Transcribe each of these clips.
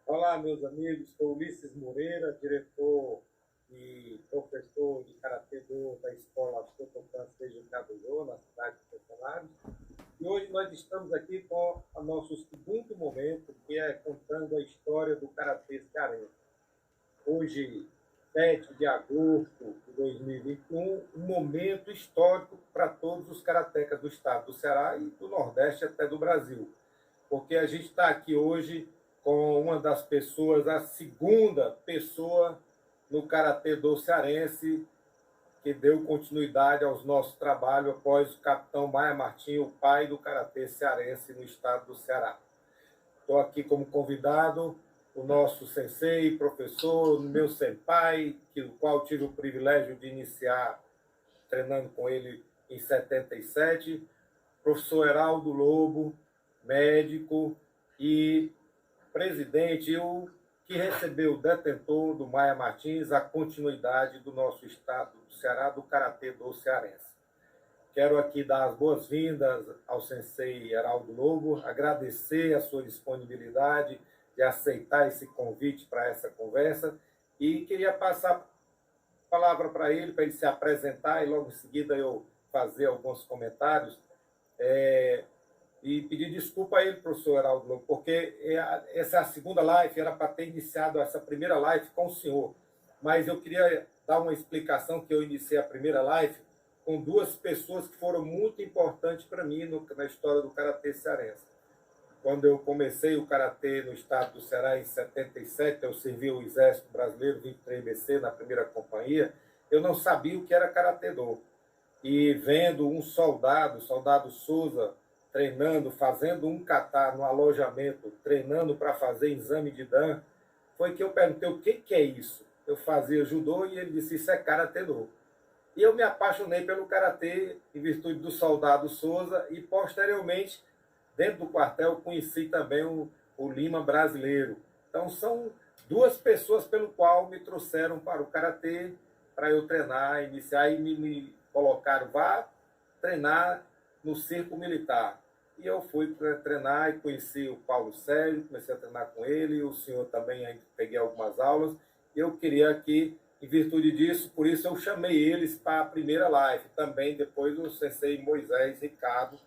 Olá, meus amigos. Sou Ulisses Moreira, diretor e professor de Karatê-Do da Escola Shotokan Seiji Kabuyo, na cidade de Funcionários. E hoje nós estamos aqui com o nosso segundo momento, que é contando a história do Karatê cearense. Hoje, 7 de agosto de 2021, um momento histórico para todos os karatecas do estado do Ceará e do Nordeste até do Brasil. Porque a gente está aqui hoje com uma das pessoas, a segunda pessoa no Karatê-Do cearense, que deu continuidade aos nossos trabalhos após o capitão Maia Martins, o pai do Karatê cearense no estado do Ceará. Estou aqui como convidado o nosso sensei, professor, meu senpai, o qual tive o privilégio de iniciar treinando com ele em 77, professor Heraldo Lobo, médico e presidente, o que recebeu o detentor do Maia Martins a continuidade do nosso estado do Ceará, do Karatê-Do cearense. Quero aqui dar as boas-vindas ao sensei Heraldo Lobo, agradecer a sua disponibilidade de aceitar esse convite para essa conversa e queria passar a palavra para ele se apresentar e logo em seguida eu fazer alguns comentários. E pedir desculpa a ele, professor Heraldo Lobo, porque essa é a segunda live, era para ter iniciado essa primeira live com o senhor. Mas eu queria dar uma explicação que eu iniciei a primeira live com duas pessoas que foram muito importantes para mim na história do Karatê cearense. Quando eu comecei o Karatê no estado do Ceará em 77, eu servi o Exército Brasileiro 23BC na primeira companhia, eu não sabia o que era Karatê-Do. E vendo um soldado, o soldado Souza, treinando, fazendo um kata no alojamento, treinando para fazer exame de Dan, foi que eu perguntei o que é isso. Eu fazia judô e ele disse, isso é Karatê-Do. E eu me apaixonei pelo Karatê em virtude do soldado Souza e posteriormente, dentro do quartel, conheci também o Lima brasileiro. Então são duas pessoas pelo qual me trouxeram para o Karatê, para eu treinar, iniciar e me colocaram, vá treinar no circo militar. E eu fui treinar e conheci o Paulo Sérgio, comecei a treinar com ele, e o senhor também, aí peguei algumas aulas. E eu queria aqui, em virtude disso, por isso eu chamei eles para a primeira live. Também depois o sensei Moisés Ricardo,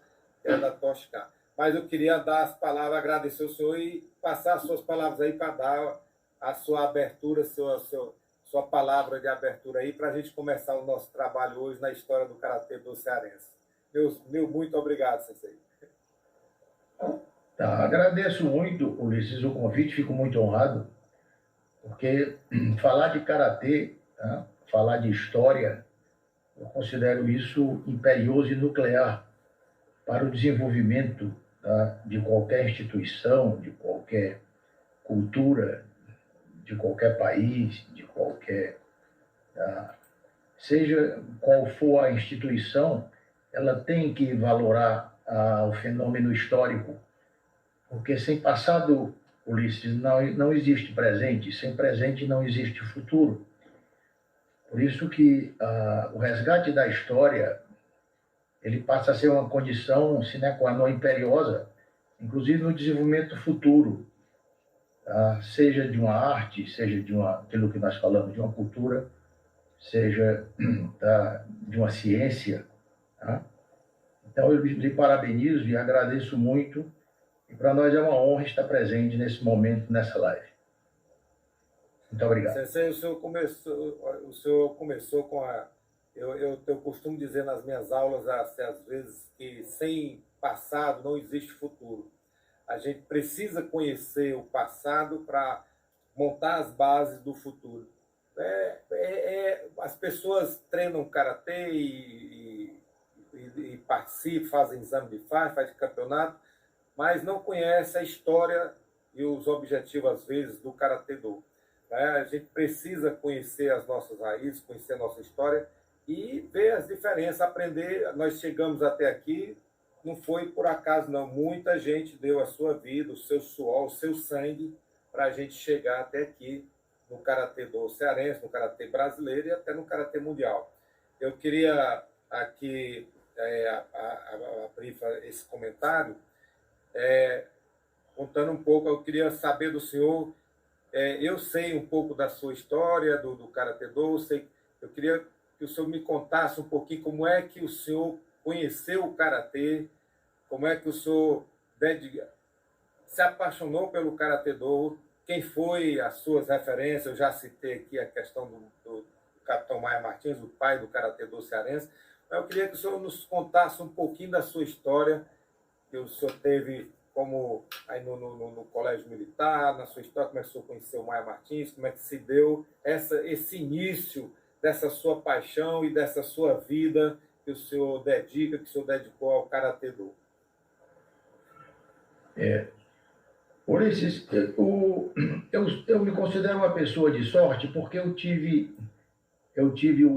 que é da Toscana. Mas eu queria dar as palavras, agradecer ao senhor e passar as suas palavras aí para dar a sua abertura, sua palavra de abertura aí, para a gente começar o nosso trabalho hoje na história do Karatê-Do cearense. Meu muito obrigado, sensei. Tá, agradeço muito, Ulisses, o convite, fico muito honrado, porque falar de karatê, tá, falar de história, eu considero isso imperioso e nuclear para o desenvolvimento, tá, de qualquer instituição, de qualquer cultura, de qualquer país, de qualquer... Tá, seja qual for a instituição, ela tem que valorar o fenômeno histórico, porque sem passado, Ulisses, não existe presente, sem presente não existe futuro. Por isso que o resgate da história, ele passa a ser uma condição sine qua non imperiosa, inclusive no desenvolvimento futuro, tá? Seja de uma arte, seja aquilo que nós falamos, de uma cultura, seja, tá, de uma ciência. Tá? Então eu lhe parabenizo e agradeço muito. E para nós é uma honra estar presente nesse momento, nessa live. Muito obrigado. Sensei, o senhor começou com a... Eu costumo dizer nas minhas aulas, às vezes, que sem passado não existe futuro. A gente precisa conhecer o passado para montar as bases do futuro. As pessoas treinam karatê e participam, fazem exame de faixa, fazem campeonato, mas não conhece a história e os objetivos, às vezes, do Karatê-Do. A gente precisa conhecer as nossas raízes, conhecer a nossa história e ver as diferenças, aprender. Nós chegamos até aqui, não foi por acaso, não. Muita gente deu a sua vida, o seu suor, o seu sangue, para a gente chegar até aqui no Karatê-Do cearense, no Karatê brasileiro e até no Karatê mundial. Eu queria aqui a Prifa esse comentário, contando um pouco, eu queria saber do senhor, eu sei um pouco da sua história, do Karatê Do, eu queria que o senhor me contasse um pouquinho como é que o senhor conheceu o Karatê, como é que o senhor se apaixonou pelo Karatê Do, quem foi as suas referências. Eu já citei aqui a questão do Capitão Maia Martins, o pai do Karatê Do cearense, mas eu queria que o senhor nos contasse um pouquinho da sua história, que o senhor teve como aí no Colégio Militar, na sua história, como é que o senhor conheceu o Maia Martins, como é que se deu esse início dessa sua paixão e dessa sua vida que o senhor dedica, que o senhor dedicou ao Karatê Do. Ulisses, eu me considero uma pessoa de sorte porque o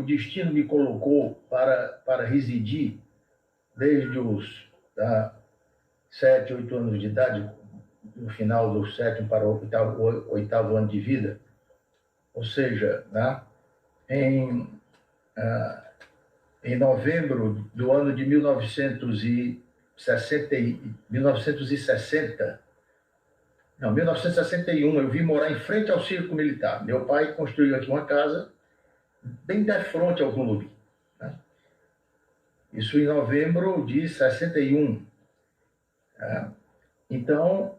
destino me colocou para residir desde os 7, 8 anos de idade, no final do 7º para o 8º ano de vida. Ou seja, né, em novembro do ano de 1961, eu vim morar em frente ao Circo Militar. Meu pai construiu aqui uma casa bem de frente ao clube, né? Isso em novembro de 61. Então,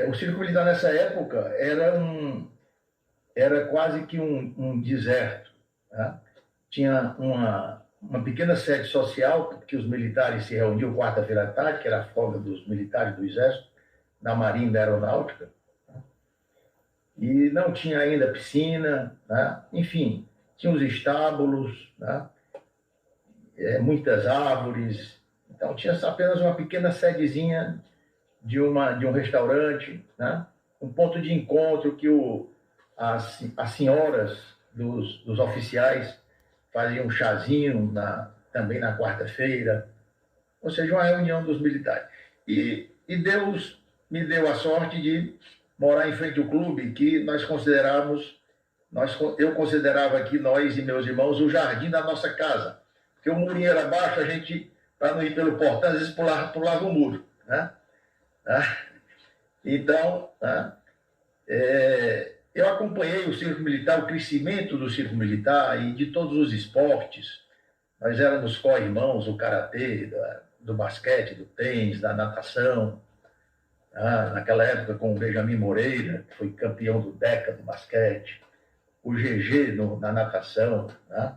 o Circo Militar nessa época era quase que um deserto, né? Tinha uma pequena sede social, que os militares se reuniam quarta-feira à tarde, que era a folga dos militares do Exército, da Marinha e da Aeronáutica, né? E não tinha ainda piscina, né? Enfim, tinha os estábulos, né? Muitas árvores. Então tinha apenas uma pequena sedezinha de um restaurante, né? Um ponto de encontro que as senhoras dos oficiais faziam um chazinho também na quarta-feira, ou seja, uma reunião dos militares. E Deus me deu a sorte de morar em frente ao clube, que eu considerava aqui, nós e meus irmãos, o jardim da nossa casa. Porque o murinho era baixo, a gente, para não ir pelo portão, às vezes pulava o muro, né? Então, eu acompanhei o Circo Militar, o crescimento do Circo Militar e de todos os esportes. Nós éramos co-irmãos, o karatê, do basquete, do tênis, da natação. Naquela época com o Benjamin Moreira, que foi campeão do DECA do basquete, o GG na natação, né?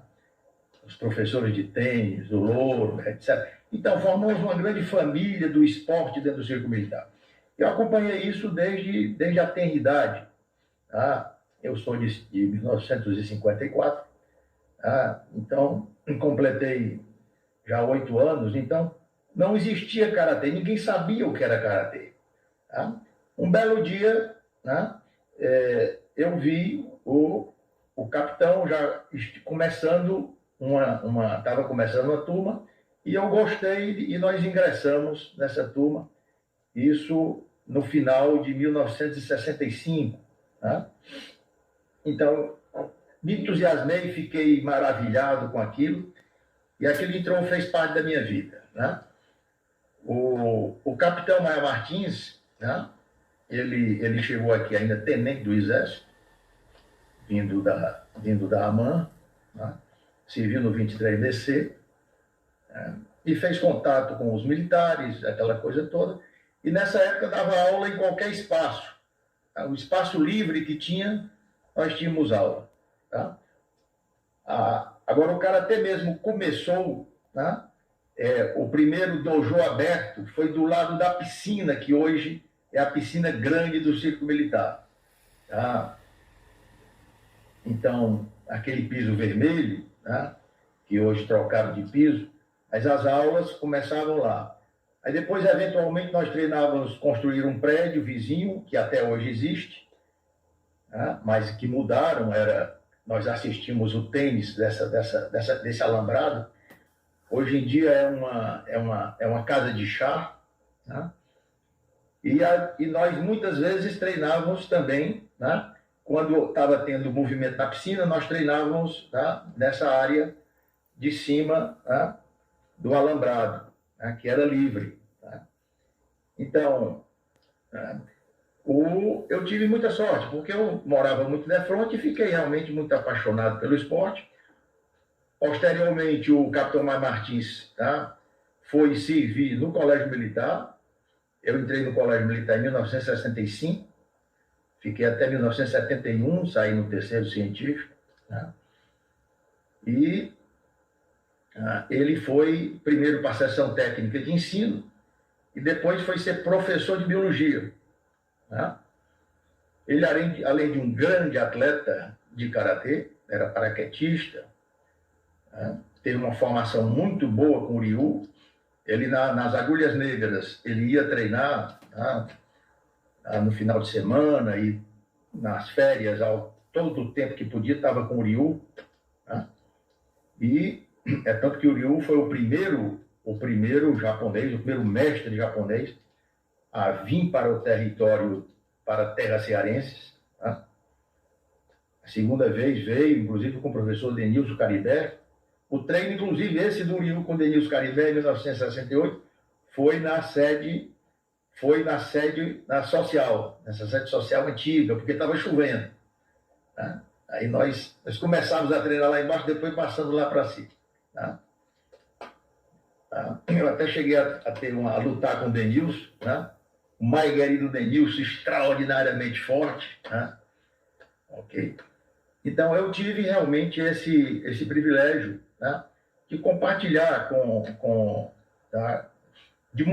Os professores de tênis, do Louro, etc. Então, formamos uma grande família do esporte dentro do Circo Militar. Eu acompanhei isso desde a tenridade. Eu sou de 1954, então completei já 8 anos, então não existia karatê, ninguém sabia o que era karatê. Um belo dia, né, eu vi o capitão já começando estava começando uma turma, e eu gostei, e nós ingressamos nessa turma, isso no final de 1965. Né? Então, me entusiasmei, fiquei maravilhado com aquilo, e aquilo fez parte da minha vida. Né? O capitão Maia Martins, né, ele chegou aqui ainda tenente do Exército, vindo da AMAN, né, serviu no 23BC, e fez contato com os militares, aquela coisa toda, e nessa época dava aula em qualquer espaço. O espaço livre que tinha, nós tínhamos aula. Tá? Agora, o karatê mesmo começou, né? O primeiro dojo aberto foi do lado da piscina, que hoje é a piscina grande do Circo Militar. Tá? Então, aquele piso vermelho, né? Que hoje trocaram de piso, mas as aulas começavam lá. Aí depois, eventualmente, nós treinávamos construir um prédio vizinho, que até hoje existe, né? Mas que mudaram, nós assistimos o tênis desse alambrado. Hoje em dia é uma casa de chá, né? E nós muitas vezes treinávamos também, né? Quando estava tendo movimento na piscina, nós treinávamos, tá? Nessa área de cima, tá? do alambrado, né, que era livre. Tá? Então, eu tive muita sorte, porque eu morava muito de frente e fiquei realmente muito apaixonado pelo esporte. Posteriormente, o capitão Mar Martins, tá, foi servir no Colégio Militar. Eu entrei no Colégio Militar em 1965, fiquei até 1971, saí no terceiro científico. Tá? E ele foi primeiro para a seção técnica de ensino e depois foi ser professor de biologia. Tá? Ele, além de um grande atleta de karatê, era paraquedista, tá? Teve uma formação muito boa com o Ryu. Ele, nas agulhas negras, ele ia treinar, tá? No final de semana e nas férias, todo o tempo que podia, estava com o Ryu. Tá? E é tanto que o Ryu foi o primeiro japonês, o primeiro mestre japonês a vir para o território, para a terra cearenses. Tá? A segunda vez veio, inclusive, com o professor Denilson Caribé. O treino, inclusive, esse do Ryu com Denilson Caribé, em 1968, foi na sede social, nessa sede social antiga, porque estava chovendo. Tá? Aí nós começamos a treinar lá embaixo, depois passando lá para cima. Tá? Eu até cheguei a lutar com o Denilson, tá? O mais querido Denilson, extraordinariamente forte. Tá? Ok? Então, eu tive realmente esse privilégio, tá? De compartilhar tá? de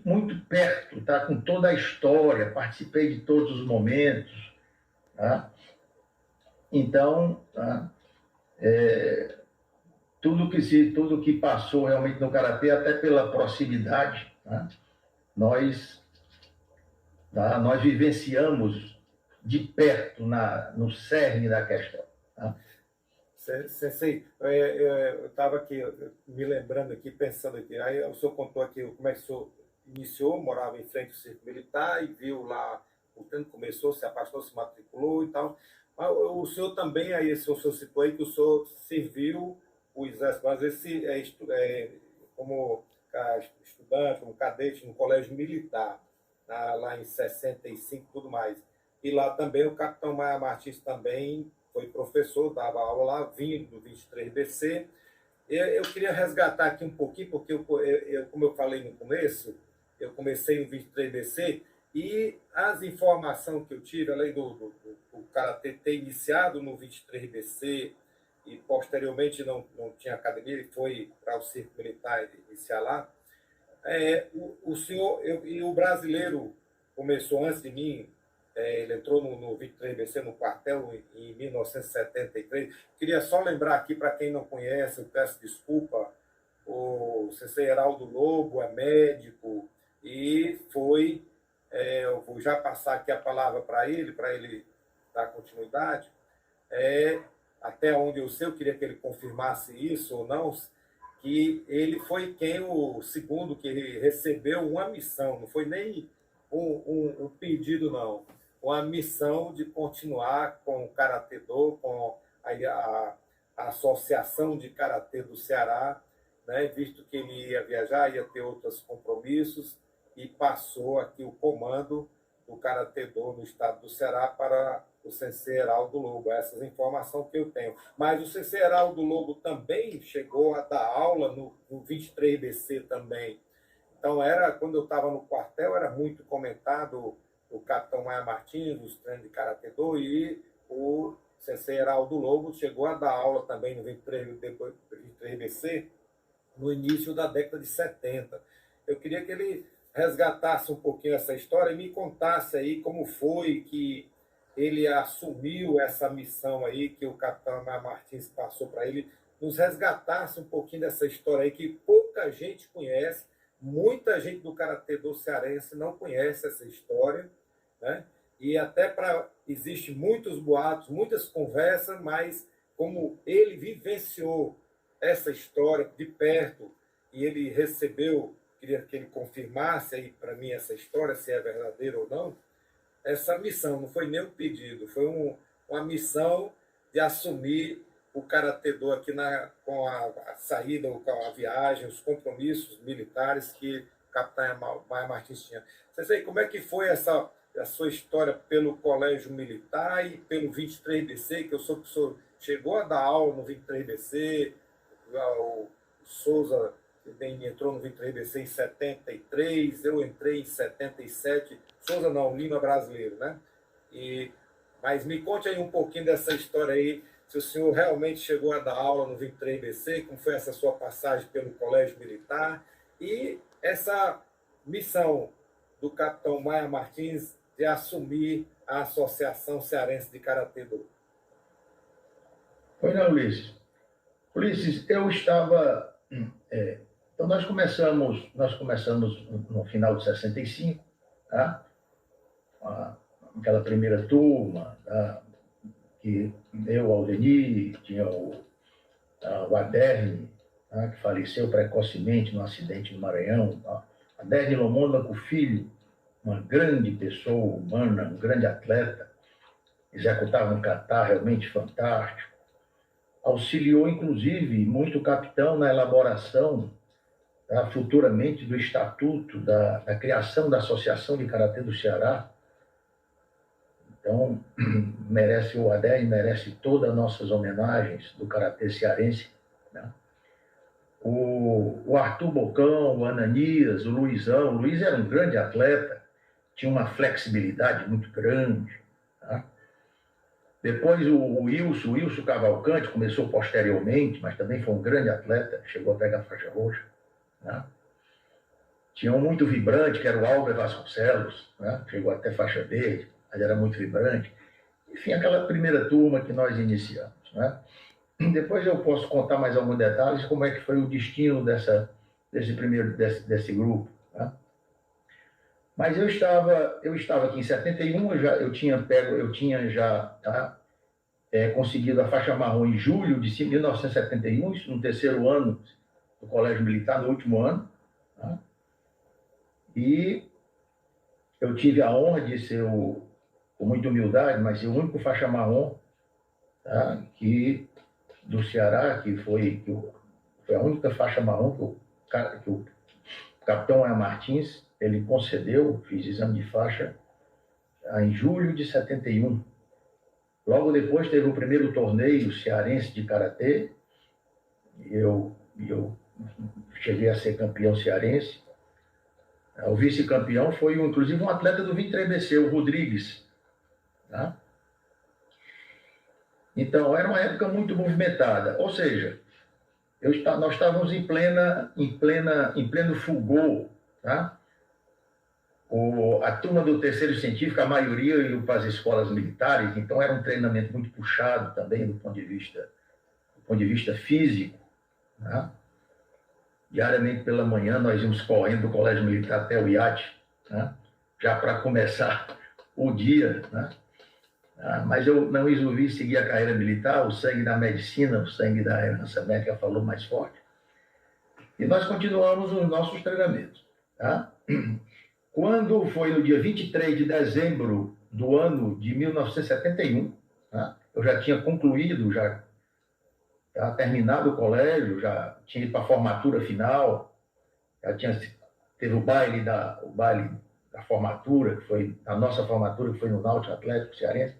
muito perto, tá? Com toda a história, participei de todos os momentos. Tá? Então, tá? Tudo que passou realmente no karatê, até pela proximidade, tá? nós vivenciamos de perto no cerne da questão. Tá? Sensei, eu estava aqui me lembrando aqui, pensando aqui, aí o senhor contou aqui como é que o senhor iniciou, morava em frente ao Circo Militar e viu lá, o treino começou, se apaixonou, se matriculou e tal. Mas o senhor também, aí o senhor citou aí que o senhor serviu o exército, às vezes como estudante, como cadete no colégio militar, lá em 65 e tudo mais. E lá também o capitão Maia Martins também foi professor, dava aula lá, vinha do 23BC. Eu queria resgatar aqui um pouquinho, porque como eu falei no começo, eu comecei no 23BC e as informações que eu tive, além do Karatê ter iniciado no 23BC e posteriormente não tinha academia, ele foi para o Circo Militar iniciar lá, o senhor, e o brasileiro começou antes de mim, ele entrou no 23BC, no quartel, em 1973. Queria só lembrar aqui, para quem não conhece, eu peço desculpa, o Sensei Heraldo Lobo é médico e eu vou já passar aqui a palavra para ele dar continuidade. Até onde eu sei, eu queria que ele confirmasse isso ou não, que ele foi o segundo que recebeu uma missão, não foi nem um pedido, não. Uma missão de continuar com o Karatê Do, com a Associação de Karatê do Ceará, né, visto que ele ia viajar, ia ter outros compromissos, e passou aqui o comando do Karatê Do no estado do Ceará para o Sensei Heraldo Lobo. Essas informações que eu tenho. Mas o Sensei Heraldo Lobo também chegou a dar aula no 23BC também. Então, quando eu estava no quartel, era muito comentado o capitão Maia Martins, os treinos de Karatê Do, e o Sensei Heraldo Lobo chegou a dar aula também no 23BC no início da década de 70. Eu queria que ele resgatasse um pouquinho essa história e me contasse aí como foi que ele assumiu essa missão aí que o capitão Maia Martins passou para ele, nos resgatasse um pouquinho dessa história aí que pouca gente conhece, muita gente do Karatê Do cearense não conhece essa história, né? E até existe muitos boatos, muitas conversas, mas como ele vivenciou essa história de perto e ele recebeu, queria que ele confirmasse aí para mim essa história, se é verdadeira ou não, essa missão não foi nem um pedido, foi uma missão de assumir o Karatê Do aqui com a saída, com a viagem, os compromissos militares que o capitão Maia Martins tinha. Vocês aí, como é que foi a sua história pelo Colégio Militar e pelo 23BC, que eu soube que o senhor chegou a dar aula no 23BC, o Souza entrou no 23BC em 73, eu entrei em 77, Souza não, Lima brasileiro, né? Mas me conte aí um pouquinho dessa história aí, se o senhor realmente chegou a dar aula no 23BC, como foi essa sua passagem pelo Colégio Militar e essa missão do capitão Maia Martins de assumir a Associação Cearense de Karatê Do. Pois não, Ulisses. Ulisses, eu estava... então, nós começamos no final de 65, tá? Aquela primeira turma, tá? Que eu, Aldenir, tinha o Aderne, tá? Que faleceu precocemente num acidente no Maranhão. Tá? Aderne Lomônaco Filho, uma grande pessoa humana, um grande atleta, executava um catar realmente fantástico. Auxiliou, inclusive, muito o capitão na elaboração, tá, futuramente, do estatuto da criação da Associação de Karatê do Ceará. Então, o ADER merece todas as nossas homenagens do Karatê cearense. Né? O Arthur Bocão, o Ananias, o Luizão. O Luiz era um grande atleta, tinha uma flexibilidade muito grande. Tá? Depois o Wilson Cavalcante começou posteriormente, mas também foi um grande atleta, chegou a pegar a faixa roxa. Né? Tinha um muito vibrante, que era o Álvaro Vasconcelos, né? Chegou até faixa verde, mas era muito vibrante. Enfim, aquela primeira turma que nós iniciamos. Né? Depois eu posso contar mais alguns detalhes, como é que foi o destino desse grupo. Né? Mas eu estava aqui em 71, eu tinha já tá, conseguido a faixa marrom em julho de 1971, isso no terceiro ano do Colégio Militar, no último ano. Tá? E eu tive a honra de ser, com muita humildade, mas ser o único faixa marrom, tá? Do Ceará, que foi a única faixa marrom que o capitão Maia Martins ele concedeu. Fiz exame de faixa em julho de 71. Logo depois teve o primeiro torneio cearense de karatê. Eu cheguei a ser campeão cearense. O vice-campeão foi, inclusive, um atleta do 23BC, o Rodrigues. Tá? Então, era uma época muito movimentada. Ou seja, nós estávamos em pleno fulgor. Tá? A turma do terceiro científico, a maioria ia para as escolas militares, então era um treinamento muito puxado também do ponto de vista físico. Tá? Diariamente pela manhã nós íamos correndo do Colégio Militar até o iate, né? Já para começar o dia. Né? Mas eu não resolvi seguir a carreira militar, o sangue da medicina, o sangue da herança médica falou mais forte. E nós continuamos os nossos treinamentos. Tá? Quando foi no dia 23 de dezembro do ano de 1971, tá? Eu já tinha concluído, já terminado o colégio, já tinha ido para a formatura final, teve o baile da formatura, que foi a nossa formatura, que foi no Náutico Atlético Cearense.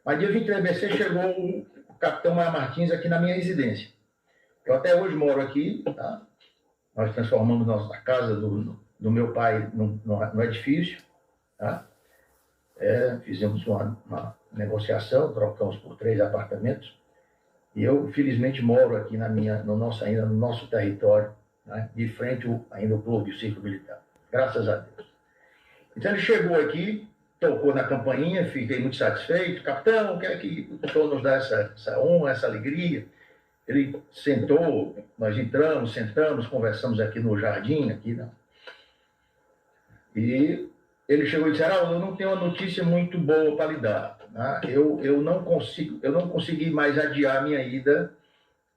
Mas dia 23BC chegou o capitão Maia Martins aqui na minha residência. Eu até hoje moro aqui, tá? Nós transformamos a casa do meu pai no edifício, tá? Fizemos uma negociação, trocamos por 3 apartamentos. E eu, felizmente, moro aqui no nosso território, né? De frente ainda ao clube, o Circo Militar. Graças a Deus. Então ele chegou aqui, tocou na campainha, fiquei muito satisfeito. Capitão, quer que o doutor nos dá essa honra, essa alegria? Ele sentou, nós entramos, sentamos, conversamos aqui no jardim, aqui, né? E ele chegou e disse: Haroldo, eu não tenho uma notícia muito boa para lhe dar. Né? Eu não consegui mais adiar minha ida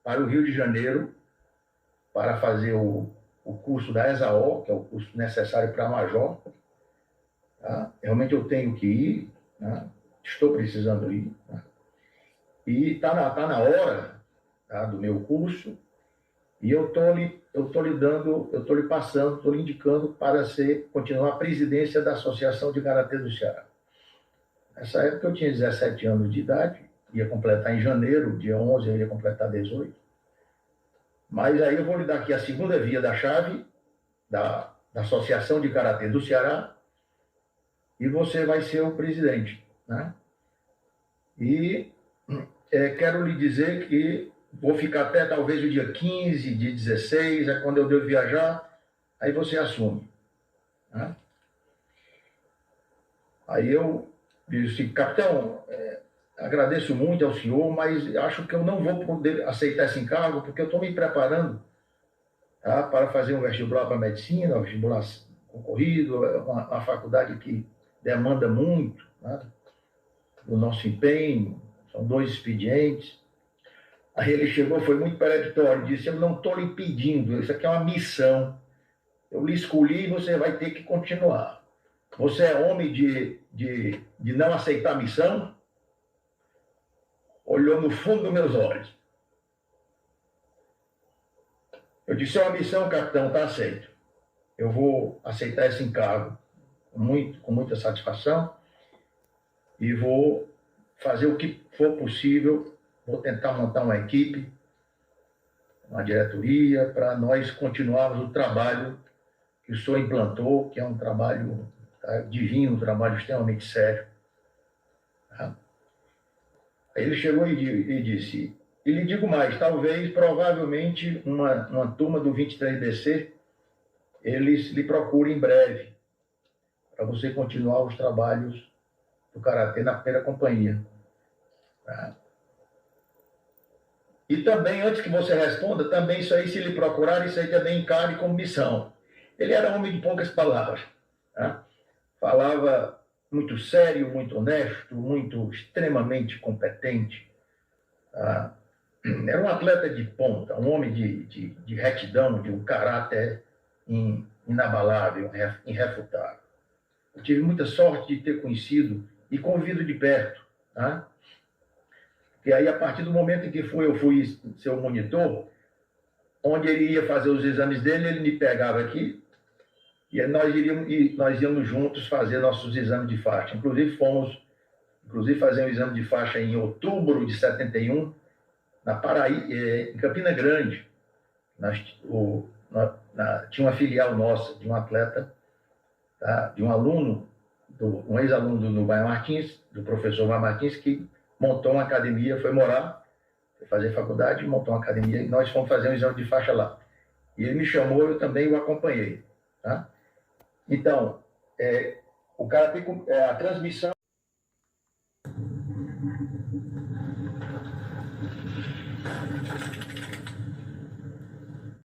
para o Rio de Janeiro para fazer o curso da ESAO, que é o curso necessário para major. Tá? Realmente eu tenho que ir, né? Estou precisando ir. Né? E está na hora tá, do meu curso, e eu estou lhe passando, estou lhe indicando para continuar a presidência da Associação de Karatê do Ceará. Nessa época eu tinha 17 anos de idade, ia completar em janeiro, dia 11 eu ia completar 18. Mas aí eu vou lhe dar aqui a segunda via da chave da Associação de Karatê do Ceará, e você vai ser o presidente, né? E quero lhe dizer que vou ficar até talvez o dia 15, dia 16, é quando eu devo viajar, aí você assume, né? Aí eu disse, capitão, agradeço muito ao senhor, mas acho que eu não vou poder aceitar esse encargo, porque eu estou me preparando, tá, para fazer um vestibular para medicina, um vestibular concorrido, uma faculdade que demanda muito, né, do nosso empenho, são 2 expedientes. Aí ele chegou, foi muito peremptório, disse, eu não estou lhe pedindo, isso aqui é uma missão, eu lhe escolhi e você vai ter que continuar. Você é homem de não aceitar a missão? Olhou no fundo dos meus olhos. Eu disse, é uma missão, capitão, está aceito. Eu vou aceitar esse encargo com muita satisfação e vou fazer o que for possível, vou tentar montar uma equipe, uma diretoria, para nós continuarmos o trabalho que o senhor implantou, que é um trabalho, tá, divino, um trabalho extremamente sério. Tá? Aí ele chegou e disse, e lhe digo mais, talvez, provavelmente, uma turma do 23BC, eles lhe procurem em breve, para você continuar os trabalhos do Karatê na primeira companhia. Tá? E também, antes que você responda, também isso aí, se lhe procurar, isso aí também encare como missão. Ele era homem de poucas palavras. Tá? Falava muito sério, muito honesto, muito extremamente competente. Tá? Era um atleta de ponta, um homem de retidão, de um caráter inabalável, irrefutável. Eu tive muita sorte de ter conhecido e convido de perto. Tá? E aí, a partir do momento em que eu fui seu monitor, onde ele ia fazer os exames dele, ele me pegava aqui, e nós íamos juntos fazer nossos exames de faixa. Inclusive, fomos fazer um exame de faixa em outubro de 71, na Paraíba, em Campina Grande. Tinha uma filial nossa, de um atleta, tá, de um aluno, um ex-aluno do Baia Martins, do professor Baia Martins, que montou uma academia, foi morar, foi fazer faculdade, montou uma academia, e nós fomos fazer um exame de faixa lá. E ele me chamou, eu também o acompanhei. Tá? Então, o cara tem a transmissão...